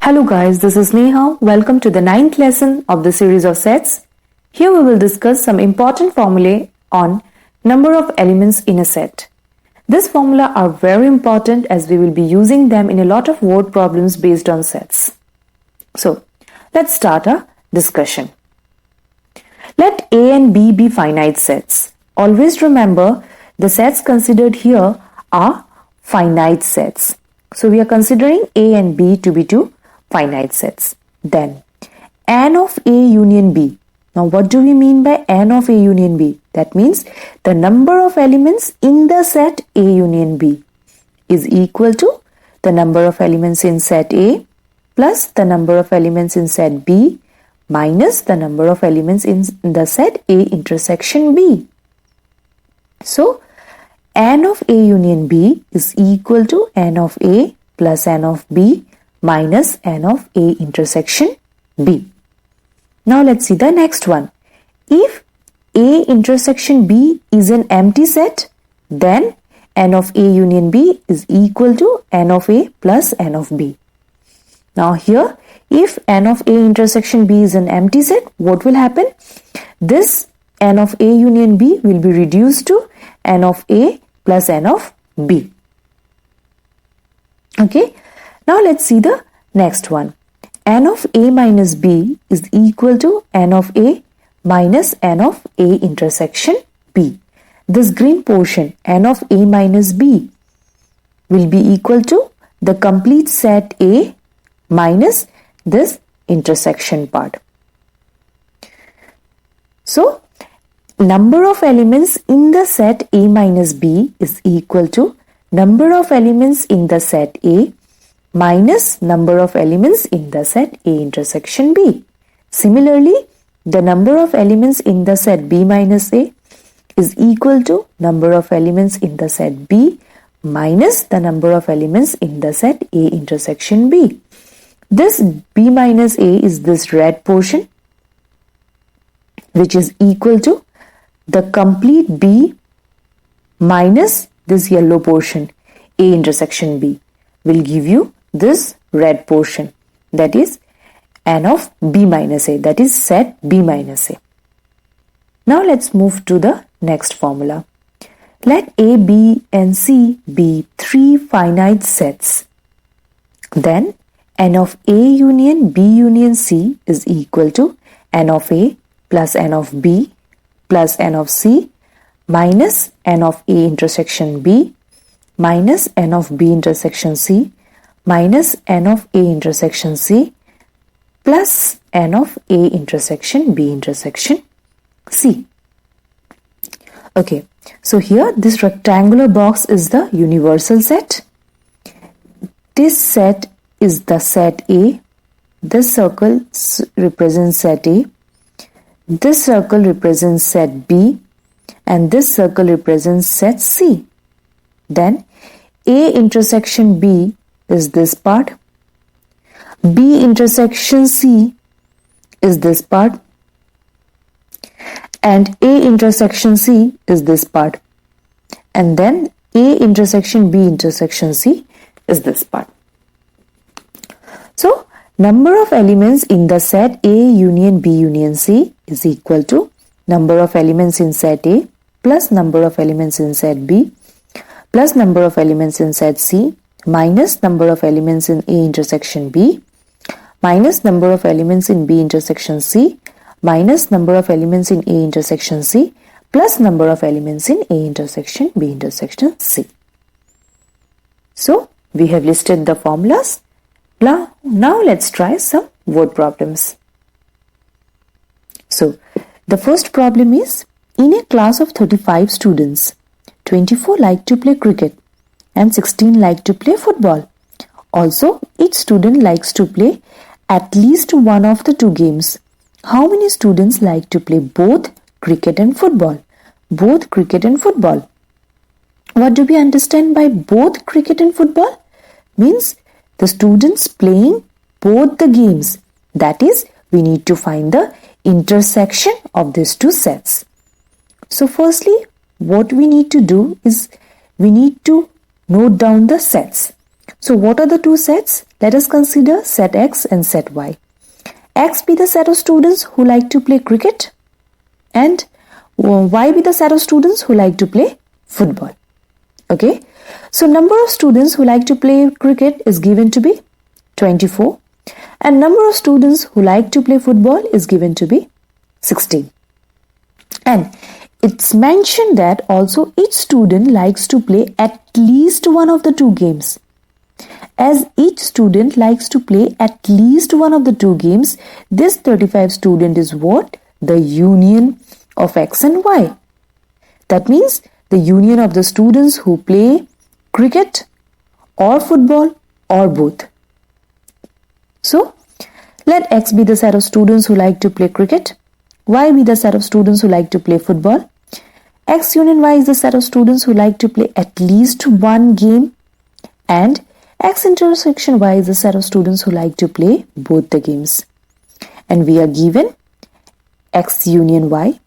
Hello guys, this is Neha. Welcome to the 9th lesson of the series of sets. Here we will discuss some important formulae on number of elements in a set. These formula are very important as we will be using them in a lot of word problems based on sets. So, let's start our discussion. Let A and B be finite sets. Always remember the sets considered here are finite sets. So, we are considering A and B to be two finite sets. Then N of A union B. Now what do we mean by N of A union B? That means the number of elements in the set A union B is equal to the number of elements in set A plus the number of elements in set B minus the number of elements in the set A intersection B. So N of A union B is equal to N of A plus N of B minus N of A intersection B. Now let's see the next one. If A intersection B is an empty set, then N of A union B is equal to N of A plus N of B. Now here, if N of A intersection B is an empty set, what will happen? This N of A union B will be reduced to N of A plus N of B. Okay. Now let's see the next one. N of A minus B is equal to N of A minus N of A intersection B. This green portion, N of A minus B, will be equal to the complete set A minus this intersection part. So, number of elements in the set A minus B is equal to number of elements in the set A minus number of elements in the set A intersection B. Similarly, the number of elements in the set B minus A is equal to number of elements in the set B minus the number of elements in the set A intersection B. This B minus A is this red portion, which is equal to the complete B minus this yellow portion, A intersection B, will give you this red portion, that is N of B minus A, that is set B minus A. Now let's move to the next formula. Let A, B and C be three finite sets. Then N of A union B union C is equal to N of A plus N of B plus N of C minus N of A intersection B minus N of B intersection C minus N of A intersection C plus N of A intersection B intersection C. Okay, so here this rectangular box is the universal set. This set is the set A. This circle represents set A. This circle represents set B. And this circle represents set C. Then A intersection B is this part, B intersection C is this part, and A intersection C is this part, and then A intersection B intersection C is this part. So, number of elements in the set A union B union C is equal to number of elements in set A plus number of elements in set B plus number of elements in set C minus number of elements in A intersection B minus number of elements in B intersection C minus number of elements in A intersection C plus number of elements in A intersection B intersection C. So, we have listed the formulas. Now let's try some word problems. So, the first problem is, in a class of 35 students, 24 like to play cricket and 16 like to play football. Also, each student likes to play at least one of the two games. How many students like to play both cricket and football? Both cricket and football. What do we understand by both cricket and football? Means the students playing both the games. That is, we need to find the intersection of these two sets. So firstly, what we need to do is we need to note down the sets. So what are the two sets? let us consider set X and set Y. X be the set of students who like to play cricket and Y be the set of students who like to play football. Okay, so number of students who like to play cricket is given to be 24 and number of students who like to play football is given to be 16. And it's mentioned that also each student likes to play at least one of the two games. As each student likes to play at least one of the two games, this 35 student is what? The union of X and Y. That means the union of the students who play cricket or football or both. So, let X be the set of students who like to play cricket, Y be the set of students who like to play football, X union Y is the set of students who like to play at least one game, and X intersection Y is the set of students who like to play both the games. And we are given X union Y.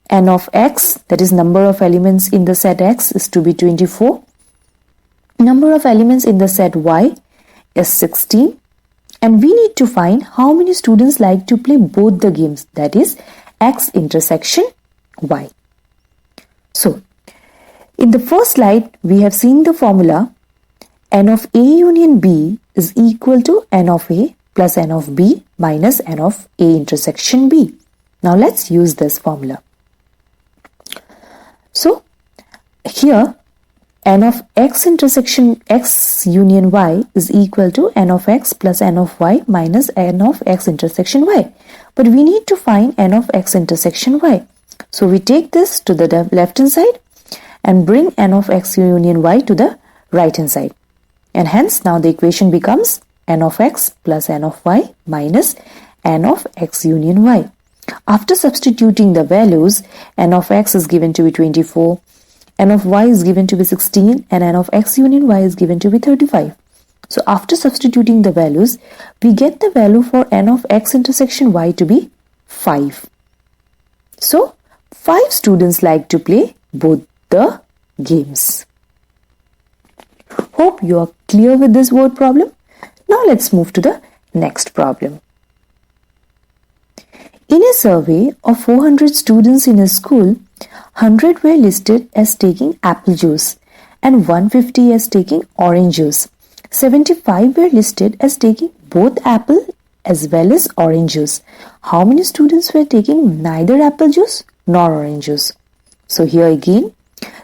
N of X, that is number of elements in the set X, is to be 24. Number of elements in the set Y is 16. And we need to find how many students like to play both the games, that is X intersection Y. So, in the first slide, we have seen the formula N of A union B is equal to N of A plus N of B minus N of A intersection B. Now, let's use this formula. So, here N of X intersection X union Y is equal to N of X plus N of Y minus N of X intersection Y. But we need to find N of X intersection Y. So we take this to the left hand side and bring N of X union Y to the right hand side. And hence now the equation becomes N of X plus N of Y minus N of X union Y. After substituting the values, N of X is given to be 24, N of Y is given to be 16 and N of X union Y is given to be 35. So after substituting the values, we get the value for N of X intersection Y to be 5. So 5 students like to play both the games. Hope you are clear with this word problem. Now let's move to the next problem. In a survey of 400 students in a school, 100 were listed as taking apple juice and 150 as taking orange juice. 75 were listed as taking both apple as well as orange juice. How many students were taking neither apple juice nor orange juice? So here again,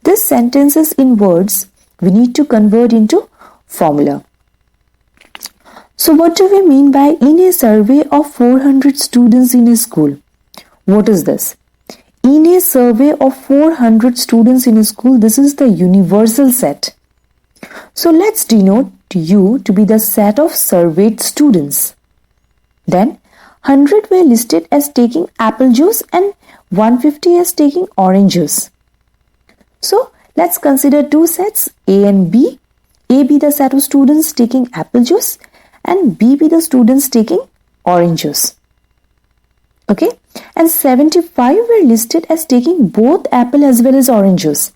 this sentences in words we need to convert into formula. So what do we mean by in a survey of 400 students in a school? What is this? In a survey of 400 students in a school, this is the universal set. So let's denote U to be the set of surveyed students. Then 100 were listed as taking apple juice and 150 as taking orange juice. So let's consider two sets A and B. A be the set of students taking apple juice and B be the students taking orange juice. Okay, and 75 were listed as taking both apple as well as orange juice.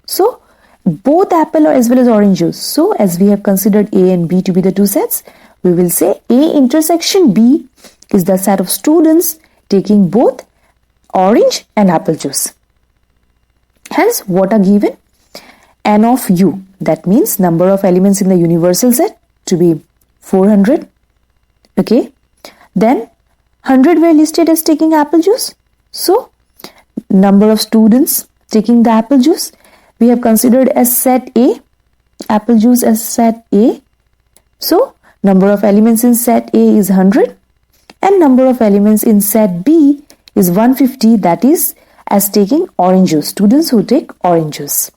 So both apple as well as orange juice. So as we have considered A and B to be the two sets, we will say A intersection B is the set of students taking both orange and apple juice. Hence what are given? N of U, that means number of elements in the universal set to be 400. Okay, then 100 were listed as taking apple juice. So number of students taking the apple juice we have considered as set A, apple juice as set A. So number of elements in set A is 100 and number of elements in set B is 150, that is as taking orange juice, students who take orange juice.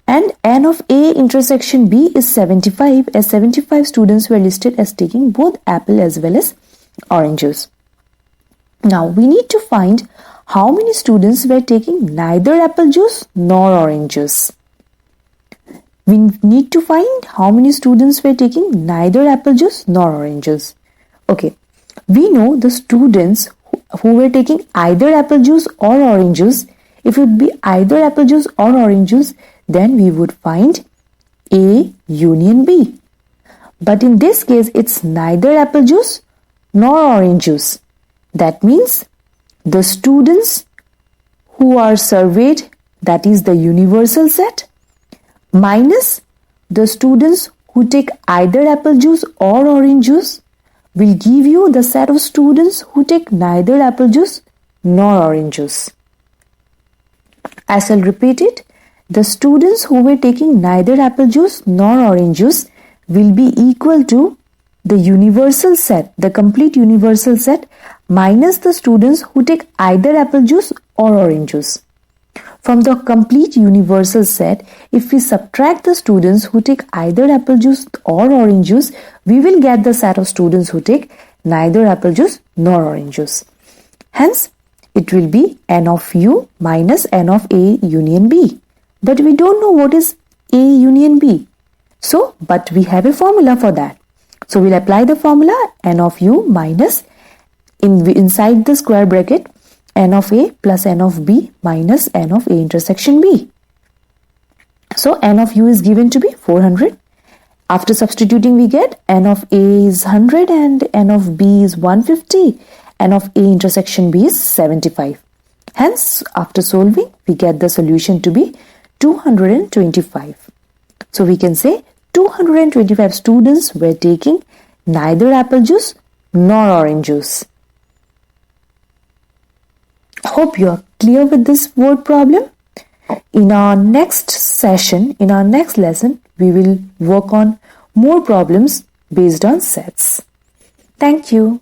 And N of A intersection B is 75 as 75 students were listed as taking both apple as well as orange juice. Now we need to find how many students were taking neither apple juice nor orange juice. We need to find how many students were taking neither apple juice nor orange juice. Okay, we know the students who were taking either apple juice or orange juice. If it would be either apple juice or orange juice, then we would find A union B. But in this case, it's neither apple juice nor orange juice. That means the students who are surveyed, that is the universal set, minus the students who take either apple juice or orange juice will give you the set of students who take neither apple juice nor orange juice. I shall repeat it. The students who were taking neither apple juice nor orange juice will be equal to the universal set, the complete universal set, minus the students who take either apple juice or orange juice. From the complete universal set, if we subtract the students who take either apple juice or orange juice, we will get the set of students who take neither apple juice nor orange juice. Hence, it will be n of u minus n of A union B. But we don't know what is A union B. So, but we have a formula for that. So, we'll apply the formula n of u minus inside the square bracket n of A plus n of B minus n of A intersection B. So, n of u is given to be 400. After substituting, we get n of A is 100 and n of B is 150. N of A intersection B is 75. Hence, after solving, we get the solution to be 225. So, we can say 225 students were taking neither apple juice nor orange juice. Hope you are clear with this word problem. In our next session, in our next lesson, we will work on more problems based on sets. Thank you.